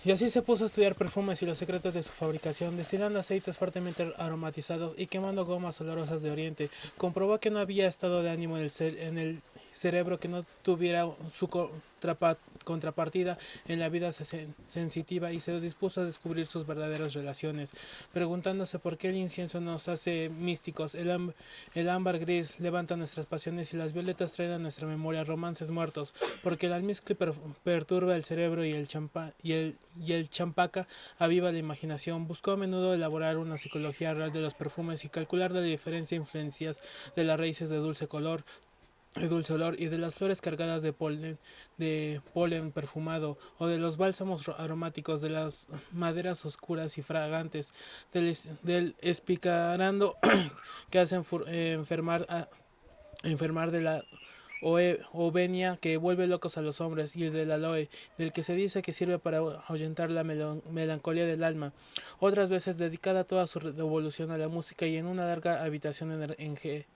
Y así se puso a estudiar perfumes y los secretos de su fabricación, destilando aceites fuertemente aromatizados y quemando gomas olorosas de Oriente. Comprobó que no había estado de ánimo en el cerebro que no tuviera su contrapartida en la vida sensitiva y se dispuso a descubrir sus verdaderas relaciones, preguntándose por qué el incienso nos hace místicos, el ámbar gris levanta nuestras pasiones y las violetas traen a nuestra memoria romances muertos, porque el almizcle perturba el cerebro y el champaca aviva la imaginación. Buscó a menudo elaborar una psicología real de los perfumes y calcular la diferencia e influencias de las raíces de dulce olor y de las flores cargadas de polen perfumado o de los bálsamos aromáticos de las maderas oscuras y fragantes del espicarando que hacen enfermar de la ovenia que vuelve locos a los hombres y el del aloe, del que se dice que sirve para ahuyentar la melancolía del alma. Otras veces dedicada toda su devolución a la música y en una larga habitación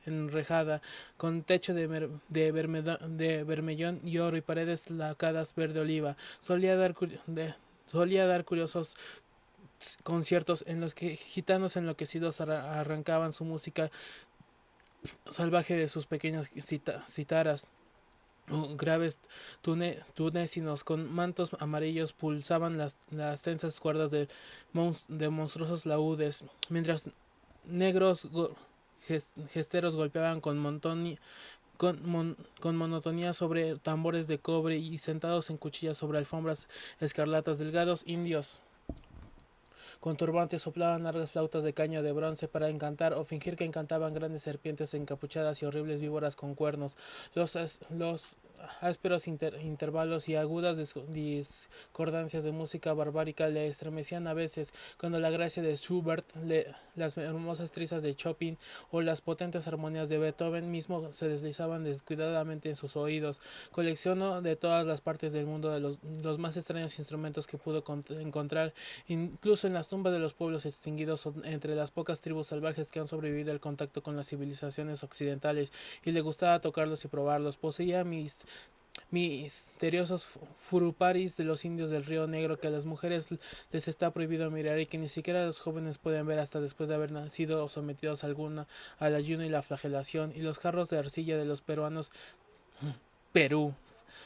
enrejada, con techo de bermellón y oro y paredes lacadas verde oliva, solía dar curiosos conciertos en los que gitanos enloquecidos arrancaban su música salvaje de sus pequeñas citaras. Graves tunecinos con mantos amarillos pulsaban las tensas cuerdas de monstruosos laúdes, mientras negros gesteros golpeaban con monotonía sobre tambores de cobre y sentados en cuchillas sobre alfombras escarlatas, delgados indios con turbantes soplaban largas flautas de caña de bronce para encantar o fingir que encantaban grandes serpientes encapuchadas y horribles víboras con cuernos. Los ásperos intervalos y agudas discordancias de música barbárica le estremecían a veces cuando la gracia de Schubert, las hermosas trizas de Chopin o las potentes armonías de Beethoven mismo se deslizaban descuidadamente en sus oídos. Coleccionó de todas las partes del mundo de los más extraños instrumentos que pudo encontrar, incluso en las tumbas de los pueblos extinguidos o entre las pocas tribus salvajes que han sobrevivido al contacto con las civilizaciones occidentales, y le gustaba tocarlos y probarlos. Poseía misteriosos furuparis de los indios del Río Negro que a las mujeres les está prohibido mirar y que ni siquiera los jóvenes pueden ver hasta después de haber nacido o sometidos alguna al ayuno y la flagelación, y los jarros de arcilla de los peruanos Perú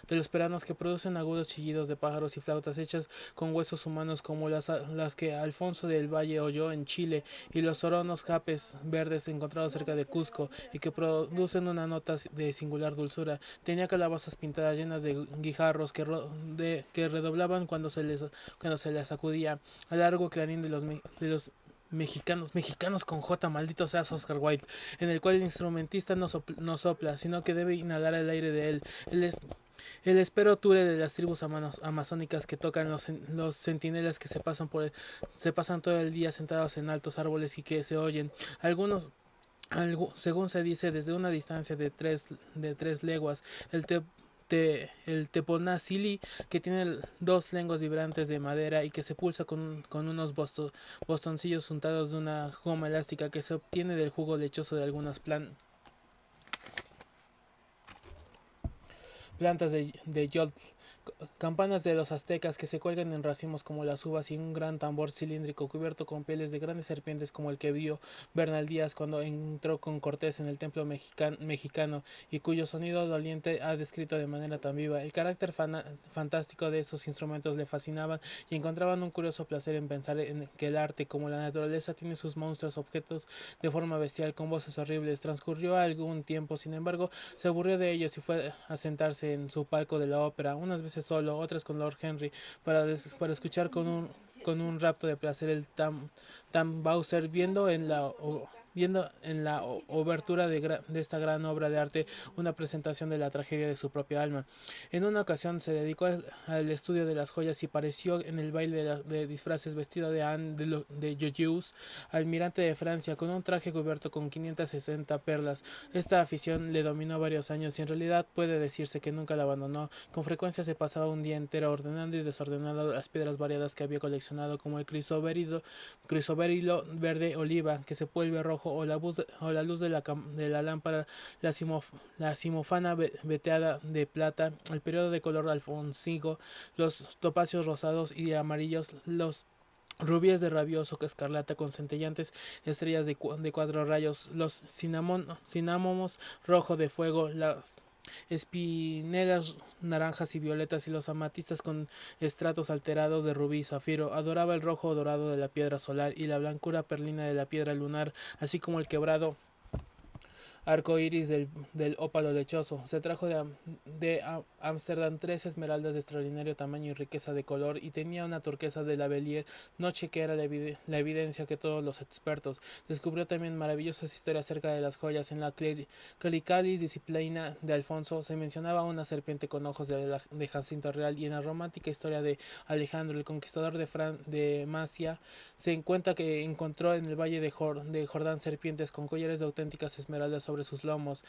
de los peruanos que producen agudos chillidos de pájaros y flautas hechas con huesos humanos como las que Alfonso del Valle oyó en Chile, y los oronos japes verdes encontrados cerca de Cusco y que producen una nota de singular dulzura. Tenía calabazas pintadas llenas de guijarros que redoblaban cuando se les sacudía al largo clarín de los mexicanos con J, maldito seas Oscar Wilde, en el cual el instrumentista no sopla, sino que debe inhalar el aire de él. Él es el espero ture de las tribus amazónicas que tocan los centinelas que se pasan todo el día sentados en altos árboles y que se oyen, algunos según se dice, desde una distancia de 3 leguas. El teponazili, que tiene dos lenguas vibrantes de madera y que se pulsa con unos bostoncillos untados de una goma elástica que se obtiene del jugo lechoso de algunas plantas de yolk, campanas de los aztecas que se cuelgan en racimos como las uvas y un gran tambor cilíndrico cubierto con pieles de grandes serpientes como el que vio Bernal Díaz cuando entró con Cortés en el templo mexicano y cuyo sonido doliente ha descrito de manera tan viva. El carácter fantástico de esos instrumentos le fascinaban y encontraban un curioso placer en pensar en que el arte, como la naturaleza, tiene sus monstruos objetos de forma bestial con voces horribles. Transcurrió algún tiempo, sin embargo, se aburrió de ellos y fue a sentarse en su palco de la ópera, unas veces solo, otras con Lord Henry, para escuchar con un rapto de placer el Tam Bowser viendo en la obertura de esta gran obra de arte una presentación de la tragedia de su propia alma. En una ocasión se dedicó al estudio de las joyas y pareció en el baile de disfraces vestido de Anne de Joyeuse, almirante de Francia, con un traje cubierto con 560 perlas. Esta afición le dominó varios años y en realidad puede decirse que nunca la abandonó. Con frecuencia se pasaba un día entero ordenando y desordenando las piedras variadas que había coleccionado, como el crisoberilo verde oliva, que se vuelve rojo rojo o la luz de de la lámpara, la simofana veteada de plata, el periodo de color alfonsigo, los topacios rosados y amarillos, los rubíes de rabioso escarlata con centellantes estrellas de cuatro rayos, los cinámomos rojo de fuego, las espinelas naranjas y violetas y los amatistas con estratos alterados de rubí y zafiro. Adoraba el rojo dorado de la piedra solar y la blancura perlina de la piedra lunar, así como el quebrado arco iris del ópalo lechoso. Se trajo de Ámsterdam tres esmeraldas de extraordinario tamaño y riqueza de color, y tenía una turquesa de la Bellier, noche que era la evidencia que todos los expertos. Descubrió también maravillosas historias acerca de las joyas. En la Clericalis Disciplina de Alfonso se mencionaba una serpiente con ojos de Jacinto Real, y en la romántica historia de Alejandro, el conquistador de Masia, se encuentra que encontró en el valle de Jordán serpientes con collares de auténticas esmeraldas sobre sus lomos.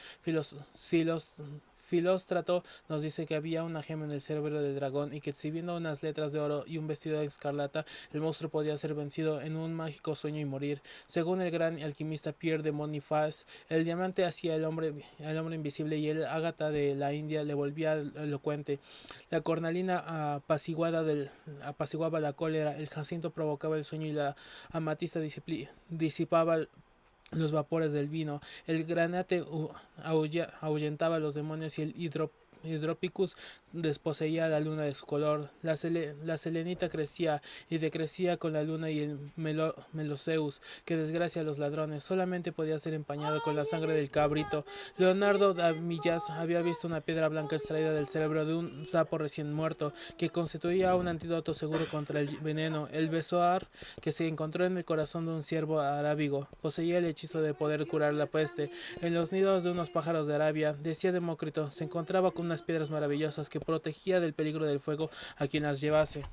Filóstrato nos dice que había una gema en el cerebro del dragón, y que si viendo unas letras de oro y un vestido de escarlata, el monstruo podía ser vencido en un mágico sueño y morir. Según el gran alquimista Pierre de Moniface, el diamante hacía al hombre invisible, y el ágata de la India le volvía elocuente. La cornalina apaciguaba la cólera, el jacinto provocaba el sueño, y la amatista disipaba los vapores del vino. El granate ahuyentaba a los demonios, y el Hidropicus desposeía la luna de su color. La selenita crecía y decrecía con la luna, y el Meloceus, que desgracia a los ladrones, solamente podía ser empañado con la sangre del cabrito. Leonardo da Millas había visto una piedra blanca extraída del cerebro de un sapo recién muerto, que constituía un antídoto seguro contra el veneno. El besoar, que se encontró en el corazón de un ciervo arábigo, poseía el hechizo de poder curar la peste. En los nidos de unos pájaros de Arabia, decía Demócrito, se encontraba con unas piedras maravillosas que protegía del peligro del fuego a quien las llevase.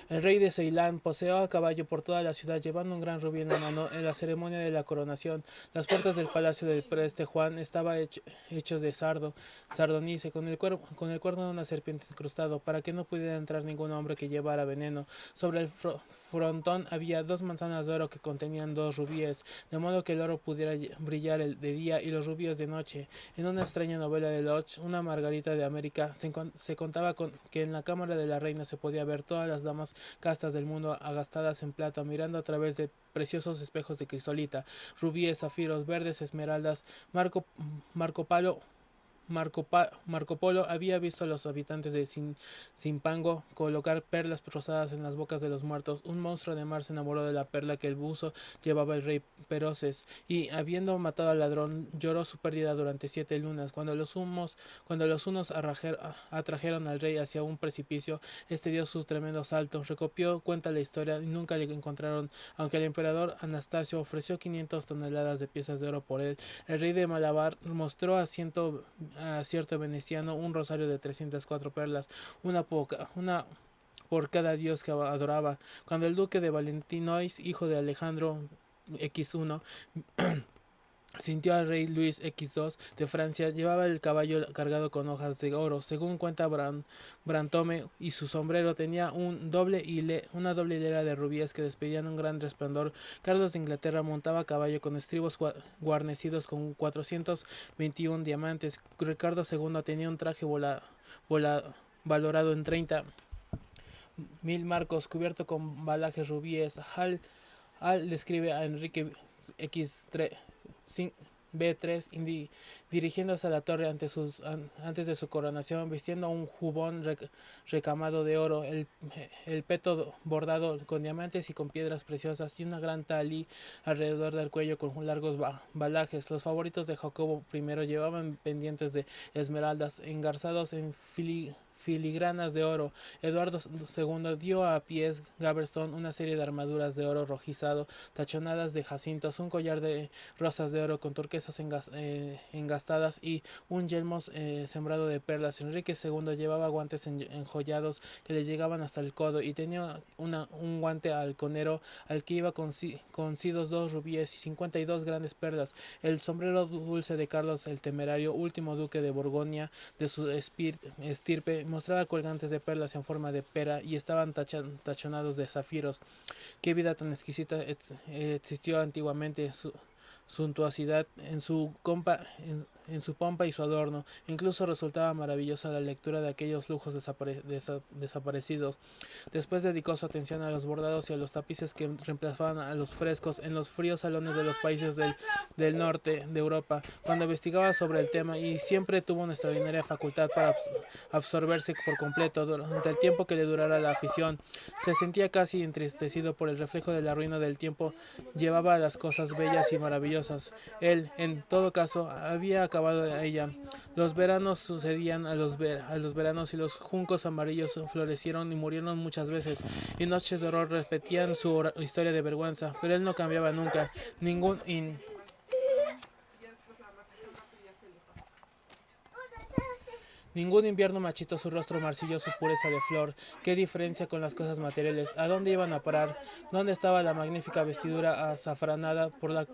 El rey de Ceilán paseó a caballo por toda la ciudad, llevando un gran rubí en la mano. En la ceremonia de la coronación, las puertas del palacio del preste Juan estaban hechos de sardonice, con el cuerno de una serpiente incrustado, para que no pudiera entrar ningún hombre que llevara veneno. Sobre el frontón había dos manzanas de oro que contenían dos rubíes, de modo que el oro pudiera brillar de día y los rubíes de noche. En una extraña novela de Lodge, una Margarita de América, se contaba que en la cámara de la reina se podía ver todas las damas castas del mundo agastadas en plata, mirando a través de preciosos espejos de crisolita, rubíes, zafiros, verdes, esmeraldas. Marco Palo Marco Polo había visto a los habitantes de Zimpango colocar perlas rosadas en las bocas de los muertos. Un monstruo de mar se enamoró de la perla que el buzo llevaba el rey Peroces, y habiendo matado al ladrón, lloró su pérdida durante 7 lunas. Cuando los unos atrajeron al rey hacia un precipicio, este dio sus tremendos saltos. Recopió cuenta la historia y nunca le encontraron, aunque el emperador Anastasio ofreció 500 toneladas de piezas de oro por él. El rey de Malabar mostró a cierto veneciano un rosario de 304 perlas, una por cada dios que adoraba. Cuando el duque de Valentinois, hijo de Alejandro X1, sintió al rey Luis X2 de Francia, llevaba el caballo cargado con hojas de oro. Según cuenta Brantome, y su sombrero tenía una doble hilera de rubíes que despedían un gran resplandor. Carlos de Inglaterra montaba a caballo con estribos guarnecidos con 421 diamantes. Ricardo II tenía un traje valorado en 30.000 marcos, cubierto con balajes rubíes. Hall describe a Enrique X3 B3 dirigiéndose a la torre antes de su coronación, vistiendo un jubón recamado de oro, el peto bordado con diamantes y con piedras preciosas, y una gran talí alrededor del cuello con largos balajes. Los favoritos de Jacobo I llevaban pendientes de esmeraldas engarzados en filigranas de oro. Eduardo II dio a Piers Gaveston una serie de armaduras de oro rojizado tachonadas de jacintos, un collar de rosas de oro con turquesas engastadas, y un yelmo sembrado de perlas. Enrique II llevaba guantes enjollados que le llegaban hasta el codo, y tenía un guante halconero al que iba concidos dos rubíes y 52 grandes perlas. El sombrero dulce de Carlos el Temerario, último duque de Borgoña, de su estirpe mostraba colgantes de perlas en forma de pera y estaban tachonados de zafiros. Qué vida tan exquisita existió antiguamente, su suntuosidad en su pompa y su adorno. Incluso resultaba maravillosa la lectura de aquellos lujos desaparecidos. Después dedicó su atención a los bordados y a los tapices que reemplazaban a los frescos en los fríos salones de los países del norte de Europa, cuando investigaba sobre el tema, y siempre tuvo una extraordinaria facultad para absorberse por completo durante el tiempo que le durara la afición. Se sentía casi entristecido por el reflejo de la ruina del tiempo. Llevaba las cosas bellas y maravillosas. Él, en todo caso, había acabado de ella. Los veranos sucedían a los veranos y los juncos amarillos florecieron y murieron muchas veces, y noches de horror repetían su historia de vergüenza, pero él no cambiaba nunca. Ningún Ningún invierno marchitó su rostro marcillo, su pureza de flor. Qué diferencia con las cosas materiales. ¿A dónde iban a parar? ¿Dónde estaba la magnífica vestidura azafranada por la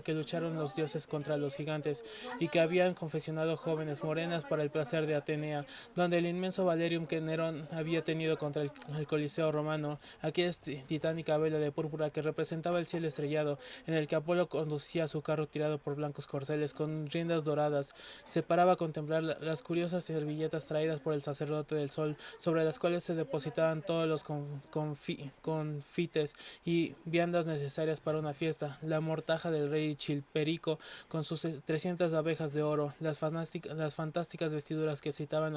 que lucharon los dioses contra los gigantes y que habían confeccionado jóvenes morenas para el placer de Atenea? Donde el inmenso Valerium que Nerón había tenido contra el Coliseo romano, aquella titánica vela de púrpura que representaba el cielo estrellado, en el que Apolo conducía su carro tirado por blancos corceles con riendas doradas, se paraba a contemplar las curiosas servilletas traídas por el sacerdote del sol, sobre las cuales se depositaban todos los confites y viandas necesarias para una fiesta, la mortaja del rey Chilperico con sus 300 abejas de oro, las fantásticas vestiduras que citaban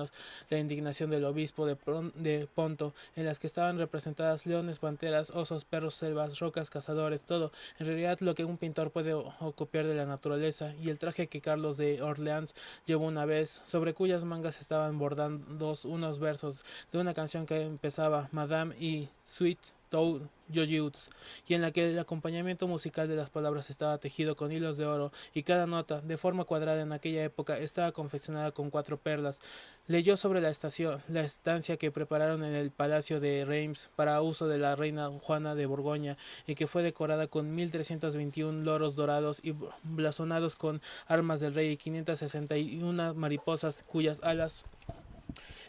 la indignación del obispo de Ponto, en las que estaban representadas leones, panteras, osos, perros, selvas, rocas, cazadores, todo, en realidad lo que un pintor puede copiar de la naturaleza, y el traje que Carlos de Orleans llevó una vez, sobre cuyas mangas estaban bordados unos versos de una canción que empezaba Madame y Sweet Joyeaux, y en la que el acompañamiento musical de las palabras estaba tejido con hilos de oro, y cada nota, de forma cuadrada en aquella época, estaba confeccionada con 4 perlas. Leyó sobre la estancia que prepararon en el palacio de Reims para uso de la reina Juana de Borgoña, y que fue decorada con 1321 loros dorados y blasonados con armas del rey, y 561 mariposas cuyas alas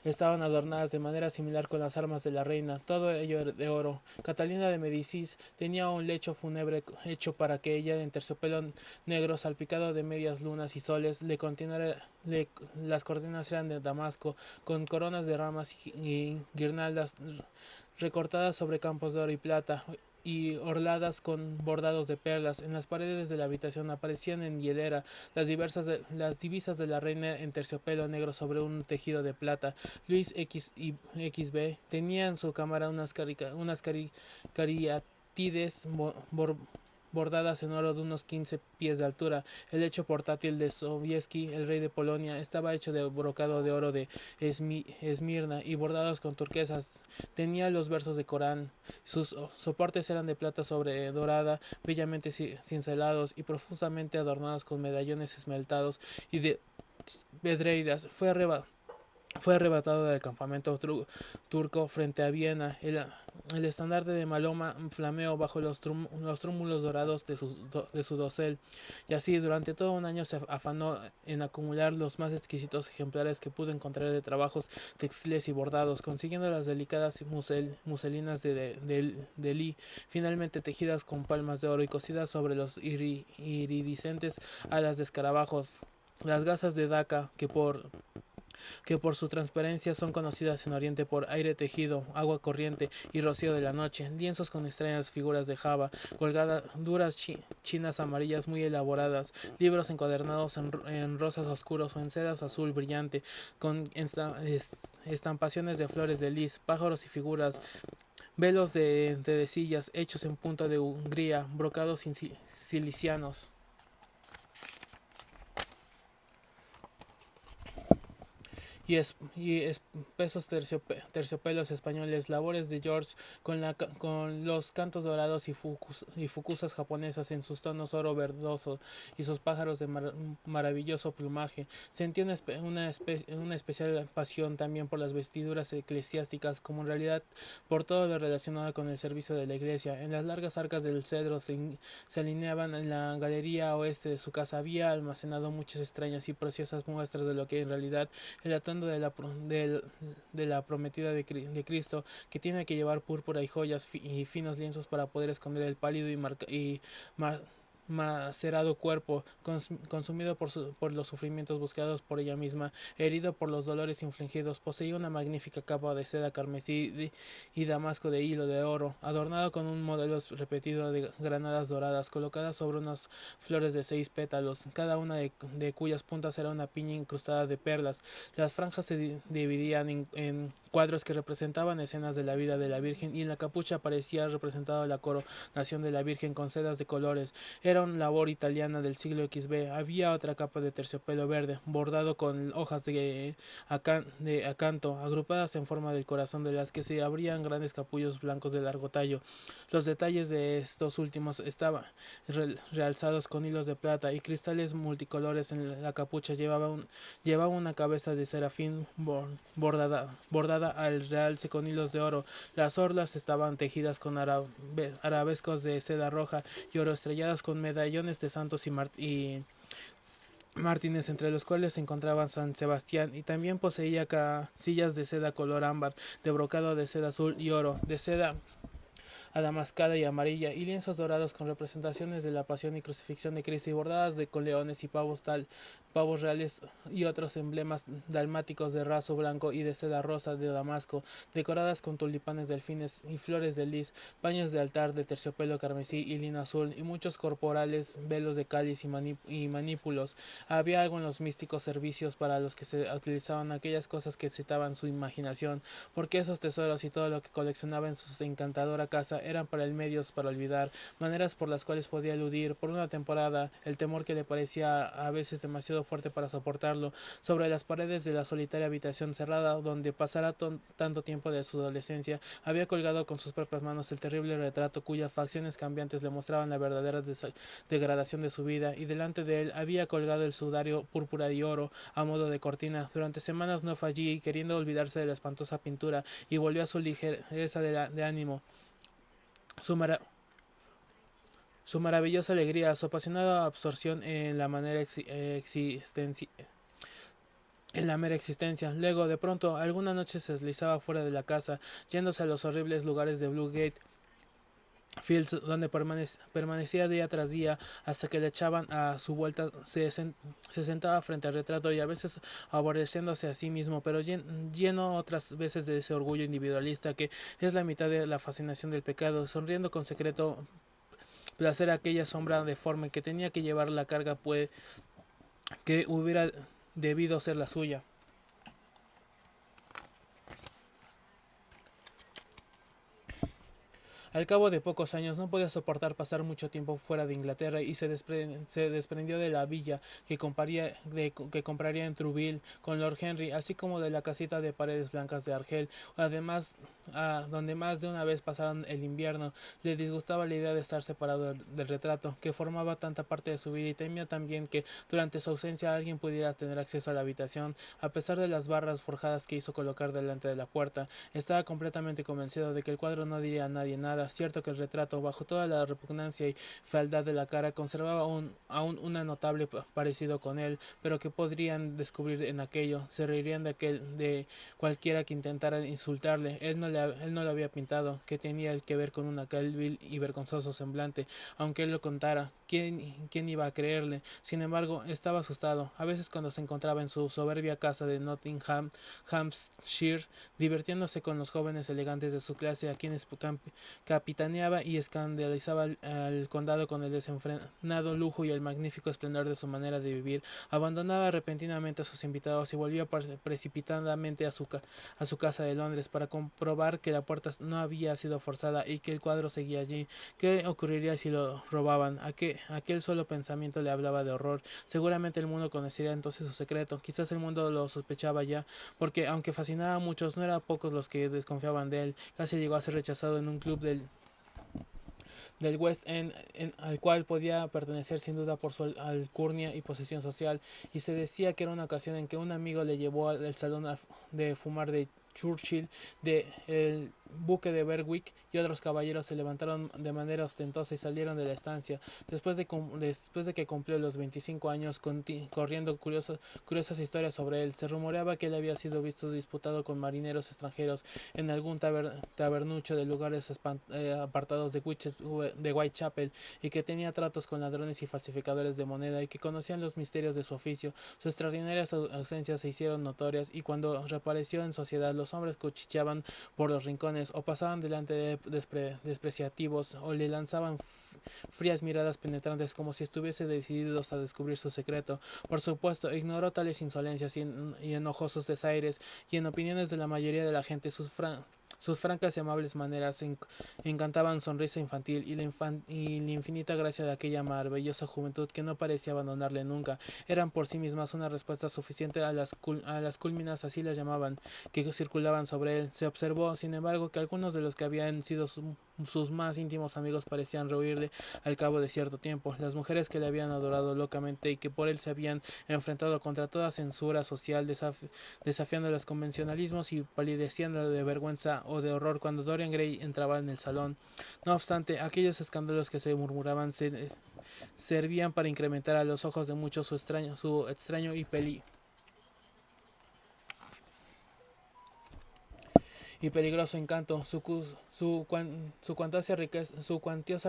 estaban adornadas de manera similar con las armas de la reina, todo ello de oro. Catalina de Medicis tenía un lecho fúnebre hecho para que ella, en terciopelo negro salpicado de medias lunas y soles, le continuara. Las cortinas eran de damasco, con coronas de ramas y guirnaldas recortadas sobre campos de oro y plata, y orladas con bordados de perlas. En las paredes de la habitación aparecían en hilera las divisas de la reina en terciopelo negro sobre un tejido de plata. Luis X y XB tenía en su cámara unas cariátides bordadas en oro de unos 15 pies de altura. El lecho portátil de Sobieski, el rey de Polonia, estaba hecho de brocado de oro de Esmirna y bordados con turquesas. Tenía los versos de Corán. Sus soportes eran de plata sobre dorada, bellamente cincelados y profusamente adornados con medallones esmeltados y de pedreiras. Fue arrebatado del campamento turco frente a Viena. El estandarte de Maloma flameó bajo los trúmulos dorados de su dosel, y así durante todo un año se afanó en acumular los más exquisitos ejemplares que pudo encontrar de trabajos textiles y bordados, consiguiendo las delicadas muselinas de Lee, finalmente tejidas con palmas de oro y cosidas sobre los iridiscentes alas de escarabajos. Las gasas de Daca, que por su transparencia son conocidas en Oriente por aire tejido, agua corriente y rocío de la noche, lienzos con extrañas figuras de Java, colgadas duras chinas amarillas muy elaboradas, libros encuadernados en rosas oscuros o en sedas azul brillante, con estampaciones de flores de lis, pájaros y figuras, velos de sillas hechos en punta de Hungría, brocados cilicianos y espesos terciopelos españoles, labores de George con los cantos dorados y fukuzas japonesas en sus tonos oro verdoso y sus pájaros de maravilloso plumaje. Sentía una especial pasión también por las vestiduras eclesiásticas, como en realidad por todo lo relacionado con el servicio de la iglesia. En las largas arcas del cedro se alineaban en la galería oeste de su casa. Había almacenado muchas extrañas y preciosas muestras de lo que en realidad el atuendo hablando de la prometida de Cristo, que tiene que llevar púrpura y joyas y finos lienzos para poder esconder el pálido y mar- macerado cuerpo, consumido por los sufrimientos buscados por ella misma, herido por los dolores infligidos, poseía una magnífica capa de seda carmesí y damasco de hilo de oro, adornado con un modelo repetido de granadas doradas, colocadas sobre unas flores de 6 pétalos, cada una de cuyas puntas era una piña incrustada de perlas. Las franjas se dividían en cuadros que representaban escenas de la vida de la Virgen, y en la capucha aparecía representada la coronación de la Virgen con sedas de colores. Era una labor italiana del siglo XB. Había otra capa de terciopelo verde, bordado con hojas de acanto, agrupadas en forma del corazón, de las que se abrían grandes capullos blancos de largo tallo. Los detalles de estos últimos estaban realzados con hilos de plata y cristales multicolores. En la capucha llevaba una cabeza de serafín bordada al realce con hilos de oro. Las orlas estaban tejidas con arabescos de seda roja y oro, estrelladas con medallones de santos y mártires, entre los cuales se encontraban San Sebastián, y también poseía casillas de seda color ámbar, de brocado de seda azul y oro, de seda adamascada y amarilla, y lienzos dorados con representaciones de la pasión y crucifixión de Cristo, y bordadas con leones y pavos reales y otros emblemas dalmáticos de raso blanco y de seda rosa de Damasco, decoradas con tulipanes, delfines y flores de lis, paños de altar de terciopelo carmesí y lino azul, y muchos corporales velos de cáliz y manípulos. Había algo en los místicos servicios para los que se utilizaban aquellas cosas que excitaban su imaginación, porque esos tesoros y todo lo que coleccionaba en su encantadora casa eran para él medios para olvidar, maneras por las cuales podía eludir por una temporada el temor que le parecía a veces demasiado fuerte para soportarlo. Sobre las paredes de la solitaria habitación cerrada donde pasara tanto tiempo de su adolescencia, había colgado con sus propias manos el terrible retrato cuyas facciones cambiantes le mostraban la verdadera degradación de su vida, y delante de él había colgado el sudario púrpura y oro a modo de cortina. Durante semanas no fue allí, queriendo olvidarse de la espantosa pintura, y volvió a su ligereza de ánimo, su, mara su maravillosa alegría, su apasionada absorción en la mera existencia. Luego, de pronto, alguna noche se deslizaba fuera de la casa, yéndose a los horribles lugares de Blue Gate Fields, donde permanecía día tras día hasta que le echaban a su vuelta. Se sentaba frente al retrato, y a veces aborreciéndose a sí mismo, pero lleno otras veces de ese orgullo individualista que es la mitad de la fascinación del pecado, sonriendo con secreto placer a aquella sombra deforme que tenía que llevar la carga, pues, que hubiera debido ser la suya. Al cabo de pocos años no podía soportar pasar mucho tiempo fuera de Inglaterra, y se desprendió de la villa que compraría en Trouville con Lord Henry, así como de la casita de paredes blancas de Argel, además donde más de una vez pasaron el invierno. Le disgustaba la idea de estar separado del retrato, que formaba tanta parte de su vida, y temía también que durante su ausencia alguien pudiera tener acceso a la habitación. A pesar de las barras forjadas que hizo colocar delante de la puerta, estaba completamente convencido de que el cuadro no diría a nadie nada. Cierto que el retrato, bajo toda la repugnancia y fealdad de la cara, conservaba aún un notable parecido con él, pero que podrían descubrir en aquello. Se reirían de cualquiera que intentara insultarle. Él no lo había pintado, que tenía el que ver con un aquel vil y vergonzoso semblante, aunque él lo contara. ¿Quién iba a creerle? Sin embargo, estaba asustado. A veces, cuando se encontraba en su soberbia casa de Nottingham, Hampshire, divirtiéndose con los jóvenes elegantes de su clase, a quienes capitaneaba y escandalizaba al condado con el desenfrenado lujo y el magnífico esplendor de su manera de vivir, abandonaba repentinamente a sus invitados y volvía precipitadamente a su casa de Londres para comprobar que la puerta no había sido forzada y que el cuadro seguía allí. ¿Qué ocurriría si lo robaban? Aquel solo pensamiento le hablaba de horror. Seguramente el mundo conocería entonces su secreto. Quizás el mundo lo sospechaba ya, porque aunque fascinaba a muchos, no eran pocos los que desconfiaban de él. Casi llegó a ser rechazado en un club del West End, al cual podía pertenecer sin duda por su alcurnia y posición social, y se decía que era una ocasión en que un amigo le llevó al salón de fumar de Churchill, de el buque de Berwick y otros caballeros se levantaron de manera ostentosa y salieron de la estancia. Después de que cumplió los 25 años, corriendo curiosas historias sobre él, se rumoreaba que él había sido visto disputado con marineros extranjeros en algún tabernucho de lugares apartados de Whitechapel, y que tenía tratos con ladrones y falsificadores de moneda, y que conocían los misterios de su oficio. Sus extraordinarias ausencias se hicieron notorias, y cuando reapareció en sociedad, los hombres cuchicheaban por los rincones, o pasaban delante de despreciativos, o le lanzaban frías miradas penetrantes, como si estuviese decididos a descubrir su secreto. Por supuesto, ignoró tales insolencias y enojosos desaires, y en opiniones de la mayoría de la gente, sus francas y amables maneras encantaban sonrisa infantil y la infinita gracia de aquella maravillosa juventud que no parecía abandonarle nunca. Eran por sí mismas una respuesta suficiente a las culminas, así las llamaban, que circulaban sobre él. Se observó, sin embargo, que algunos de los que habían sido sus más íntimos amigos parecían rehuirle al cabo de cierto tiempo. Las mujeres que le habían adorado locamente y que por él se habían enfrentado contra toda censura social, desafiando los convencionalismos y palideciendo de vergüenza o de horror cuando Dorian Gray entraba en el salón. No obstante, aquellos escándalos que se murmuraban servían para incrementar a los ojos de muchos su extraño y peligroso encanto. Su cuantiosa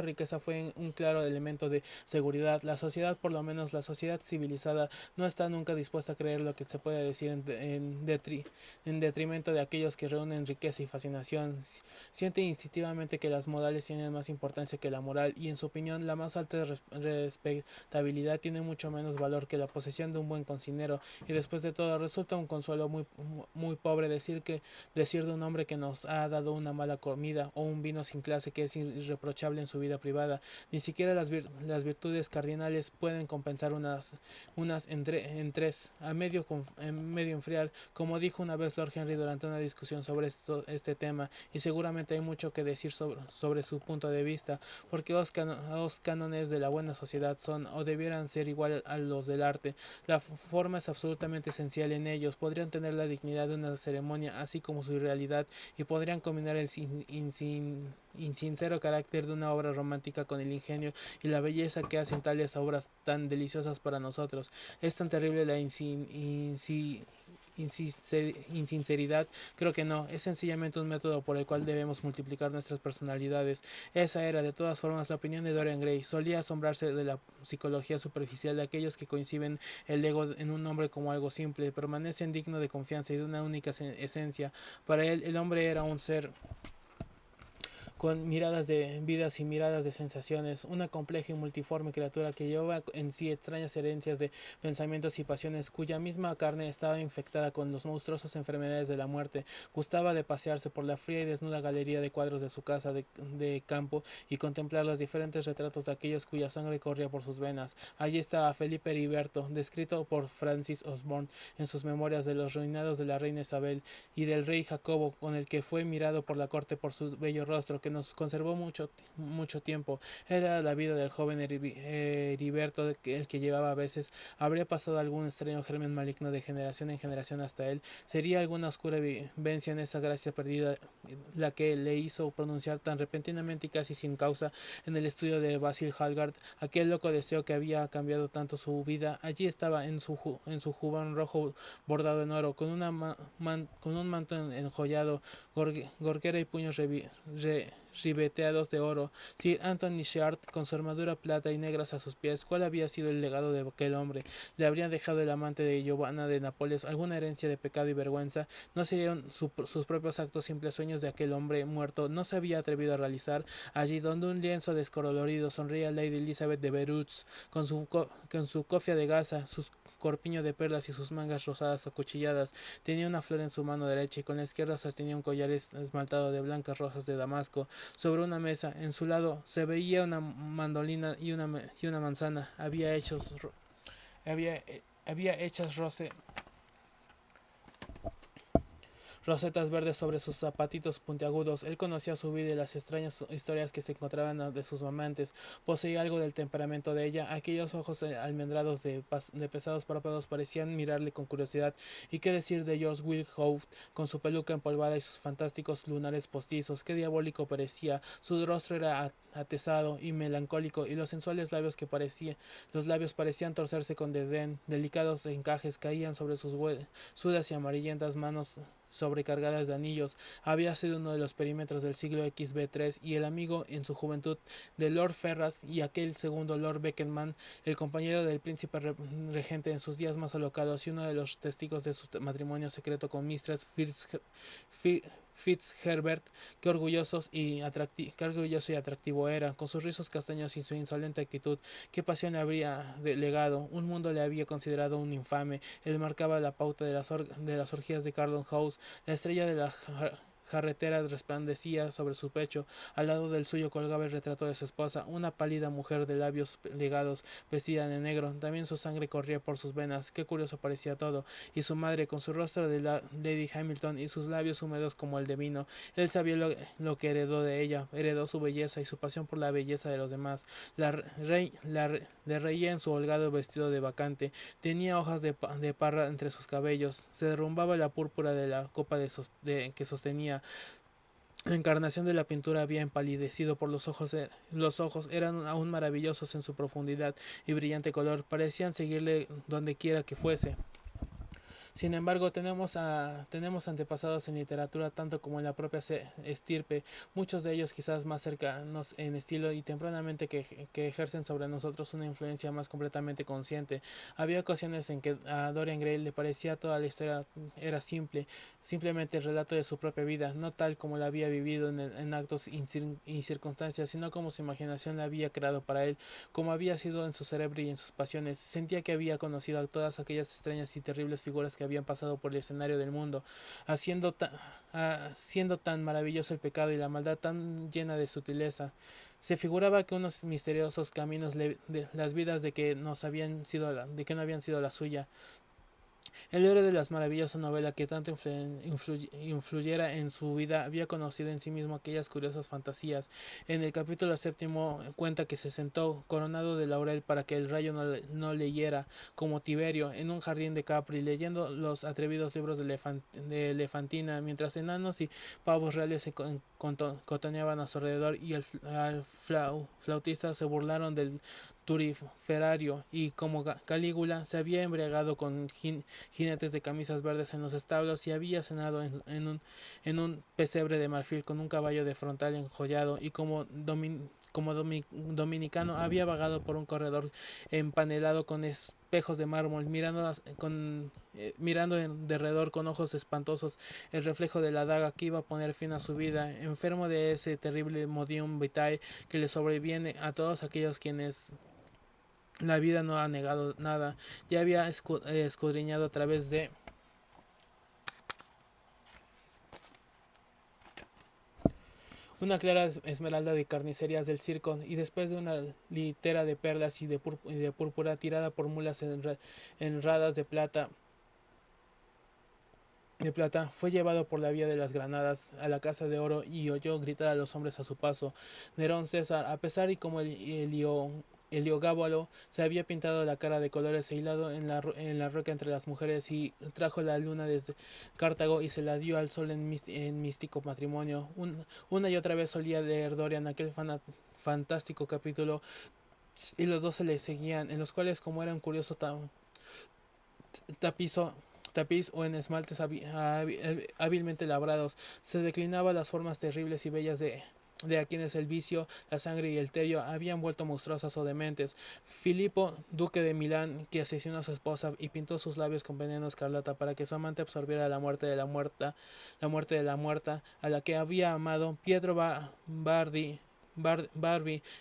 riqueza fue un claro elemento de seguridad. La sociedad, por lo menos la sociedad civilizada, no está nunca dispuesta a creer lo que se puede decir en detrimento de aquellos que reúnen riqueza y fascinación. Siente instintivamente que las modales tienen más importancia que la moral, y en su opinión la más alta respetabilidad tiene mucho menos valor que la posesión de un buen cocinero. Y después de todo, resulta un consuelo muy pobre decir de un hombre que nos ha dado una mala comida o un vino sin clase, que es irreprochable en su vida privada. Ni siquiera las virtudes cardinales pueden compensar unas en tres, en medio enfriar, como dijo una vez Lord Henry durante una discusión sobre este tema, y seguramente hay mucho que decir sobre su punto de vista, porque los cánones de la buena sociedad son o debieran ser igual a los del arte. La forma es absolutamente esencial en ellos, podrían tener la dignidad de una ceremonia, así como su realidad, y podrían combinar el insincero carácter de una obra romántica con el ingenio y la belleza que hacen tales obras tan deliciosas para nosotros. Es tan terrible la insinceridad. Creo que no, es sencillamente un método por el cual debemos multiplicar nuestras personalidades. Esa era, de todas formas, la opinión de Dorian Gray. Solía asombrarse de la psicología superficial de aquellos que conciben el ego en un hombre como algo simple, permanecen digno de confianza y de una única esencia. Para él, el hombre era un ser con miradas de vidas y miradas de sensaciones, una compleja y multiforme criatura que llevaba en sí extrañas herencias de pensamientos y pasiones, cuya misma carne estaba infectada con las monstruosas enfermedades de la muerte. Gustaba de pasearse por la fría y desnuda galería de cuadros de su casa de campo y contemplar los diferentes retratos de aquellos cuya sangre corría por sus venas. Allí estaba Felipe Heriberto, descrito por Francis Osborne en sus memorias de los reinados de la reina Isabel y del rey Jacobo, con el que fue mirado por la corte por su bello rostro, que nos conservó mucho tiempo. Era la vida del joven Heriberto, el que llevaba a veces. Habría pasado algún extraño germen maligno de generación en generación hasta él. Sería alguna oscura vivencia en esa gracia perdida la que le hizo pronunciar tan repentinamente y casi sin causa en el estudio de Basil Hallward aquel loco deseo que había cambiado tanto su vida. Allí estaba en su jubón rojo bordado en oro, con con un manto enjollado, gorguera y puños ribeteados de oro. Sir Anthony Shard, con su armadura plata y negras a sus pies. ¿Cuál había sido el legado de aquel hombre? ¿Le habrían dejado el amante de Giovanna de Nápoles alguna herencia de pecado y vergüenza? ¿No serían sus propios actos simples sueños de aquel hombre muerto? ¿No se había atrevido a realizar allí donde un lienzo descolorido sonría Lady Elizabeth de Berutz con su cofia de gasa, sus corpiño de perlas y sus mangas rosadas acuchilladas? Tenía una flor en su mano derecha y con la izquierda sostenía un collar esmaltado de blancas rosas de Damasco. Sobre una mesa, en su lado, se veía una mandolina y una manzana. Había hechas rosetas verdes sobre sus zapatitos puntiagudos. Él conocía su vida y las extrañas historias que se encontraban de sus amantes. Poseía algo del temperamento de ella. Aquellos ojos almendrados de pesados párpados parecían mirarle con curiosidad. ¿Y qué decir de George Wilhout, con su peluca empolvada y sus fantásticos lunares postizos? Qué diabólico parecía. Su rostro era atezado y melancólico, y los sensuales los labios parecían torcerse con desdén. Delicados encajes caían sobre sus sudas y amarillentas manos sobrecargadas de anillos. Había sido uno de los perímetros del siglo XB3 y el amigo en su juventud de Lord Ferras, y aquel segundo Lord Beckenham, el compañero del príncipe regente en sus días más alocados y uno de los testigos de su matrimonio secreto con Mistress Fitzherbert. Qué qué orgulloso y atractivo era, con sus rizos castaños y su insolente actitud. Qué pasión le habría legado. Un mundo le había considerado un infame. Él marcaba la pauta de las orgías de Carlton House. La estrella de la jarretera resplandecía sobre su pecho. Al lado del suyo colgaba el retrato de su esposa, una pálida mujer de labios legados, vestida de negro. También su sangre corría por sus venas. Qué curioso parecía todo. Y su madre, con su rostro de Lady Hamilton y sus labios húmedos como el de vino. Él sabía lo que heredó de ella. Heredó su belleza y su pasión por la belleza de los demás. Le reía en su holgado vestido de bacante. Tenía hojas de parra entre sus cabellos. Se derrumbaba la púrpura de la copa que sostenía. La encarnación de la pintura había empalidecido por los ojos eran aún maravillosos en su profundidad y brillante color. Parecían seguirle donde quiera que fuese. Sin embargo, tenemos antepasados en literatura tanto como en la propia estirpe, muchos de ellos quizás más cercanos en estilo y tempranamente que ejercen sobre nosotros una influencia más completamente consciente. Había ocasiones en que a Dorian Gray le parecía toda la historia era simplemente el relato de su propia vida, no tal como la había vivido en actos y circunstancias, sino como su imaginación la había creado para él, como había sido en su cerebro y en sus pasiones. Sentía que había conocido a todas aquellas extrañas y terribles figuras que habían pasado por el escenario del mundo, siendo tan maravilloso el pecado y la maldad tan llena de sutileza. Se figuraba que unos misteriosos caminos de las vidas de que no habían sido la suya. El héroe de las maravillosas novelas que tanto influyera en su vida había conocido en sí mismo aquellas curiosas fantasías. En el capítulo séptimo cuenta que se sentó coronado de laurel para que el rayo no le hiera, como Tiberio, en un jardín de Capri, leyendo los atrevidos libros de Elefantina, mientras enanos y pavos reales se cotoneaban a su alrededor y al flautista se burlaron del turiferario, y como Calígula se había embriagado con jinetes de camisas verdes en los establos y había cenado en un pesebre de marfil con un caballo de frontal enjollado, y dominicano había vagado por un corredor empanelado con espejos de mármol, mirando en derredor con ojos espantosos el reflejo de la daga que iba a poner fin a su vida, enfermo de ese terrible modium vitae que le sobreviene a todos aquellos quienes la vida no ha negado nada. Ya había escudriñado a través de una clara esmeralda de carnicerías del circo, y después de una litera de perlas y de púrpura tirada por mulas enradas de plata, fue llevado por la vía de las granadas a la casa de oro y oyó gritar a los hombres a su paso. Nerón César, a pesar y como Heliogábalo, se había pintado la cara de colores e hilado en la roca entre las mujeres, y trajo la luna desde Cartago y se la dio al sol en místico matrimonio. Una y otra vez solía leer Dorian aquel fantástico capítulo, y los dos se le seguían, en los cuales, como era un curioso tapizo tapiz o en esmaltes hábilmente labrados, se declinaba las formas terribles y bellas de a quienes el vicio, la sangre y el tedio habían vuelto monstruosas o dementes. Filipo, duque de Milán, que asesinó a su esposa y pintó sus labios con veneno escarlata para que su amante absorbiera la muerte de la muerta, a la que había amado. Pietro Barbie,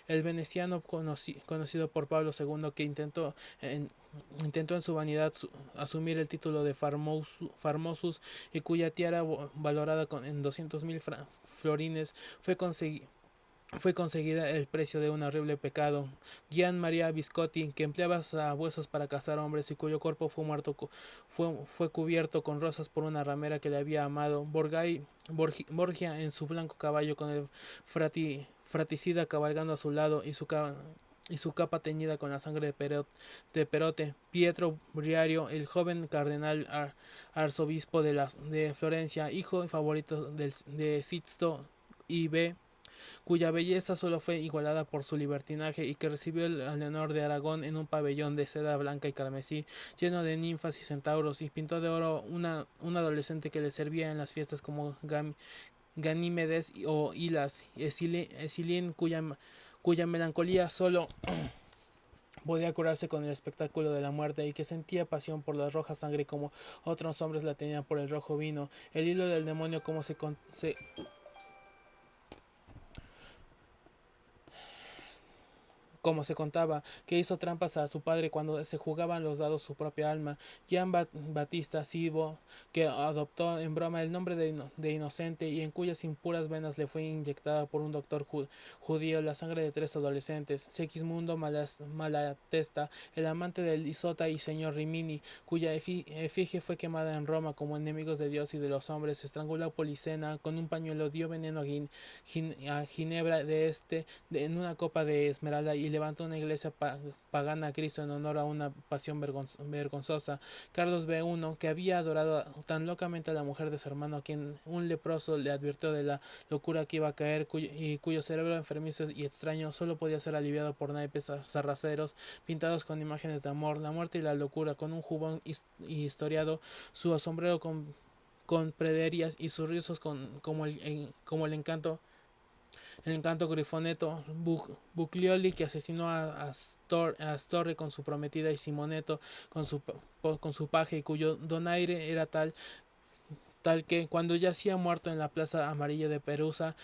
el veneciano conocido por Pablo II, que intentó en su vanidad asumir el título de Farmosus, y cuya tiara valorada en 200.000 florines fue fue conseguida el precio de un horrible pecado. Gian Maria Viscotti, que empleaba sabuesos para cazar hombres y cuyo cuerpo fue cubierto con rosas por una ramera que le había amado. Borgia en su blanco caballo con el fraticida cabalgando a su lado y su capa teñida con la sangre de Perote. Pietro Briario, el joven cardenal arzobispo de Florencia, hijo y favorito de Sixto IV, cuya belleza solo fue igualada por su libertinaje y que recibió el Leonor de Aragón en un pabellón de seda blanca y carmesí, lleno de ninfas y centauros, y pintó de oro una adolescente que le servía en las fiestas como Ganímedes o Hilas, Esilín, cuya melancolía solo podía curarse con el espectáculo de la muerte y que sentía pasión por la roja sangre como otros hombres la tenían por el rojo vino, el hilo del demonio como se contaba, que hizo trampas a su padre cuando se jugaban los dados su propia alma. Gian Battista Cibo, que adoptó en broma el nombre de inocente y en cuyas impuras venas le fue inyectada por un doctor judío la sangre de 3 adolescentes. Segismundo Malatesta, el amante del Isota y señor Rimini, cuya efigie fue quemada en Roma como enemigos de Dios y de los hombres, estranguló a Policena con un pañuelo, dio veneno a Ginebra en una copa de esmeralda y levantó una iglesia pagana a Cristo en honor a una pasión vergonzosa. Carlos B. que había adorado tan locamente a la mujer de su hermano, a quien un leproso le advirtió de la locura que iba a caer y cuyo cerebro enfermizo y extraño solo podía ser aliviado por naipes sarraceros pintados con imágenes de amor, la muerte y la locura, con un jubón historiado, su sombrero con prederías y sus rizos como el encanto Grifoneto, Buglioli, que asesinó a Astorre con su prometida, y Simoneto con su paje, cuyo donaire era tal que cuando yacía muerto en la plaza amarilla de Perusa,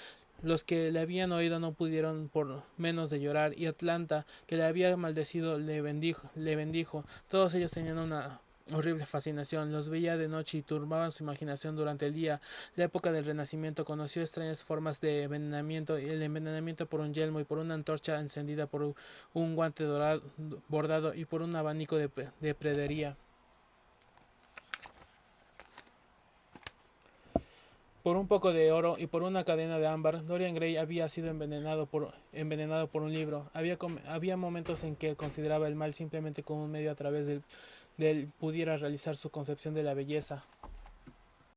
los que le habían oído no pudieron por menos de llorar, y Atlanta, que le había maldecido, le bendijo. Todos ellos tenían una horrible fascinación, los veía de noche y turbaban su imaginación durante el día. La época del Renacimiento conoció extrañas formas de envenenamiento, y el envenenamiento por un yelmo y por una antorcha encendida, por un guante bordado y por un abanico de predería. Por un poco de oro y por una cadena de ámbar, Dorian Gray había sido envenenado por un libro. Había momentos en que consideraba el mal simplemente como un medio a través del pudiera realizar su concepción de la belleza.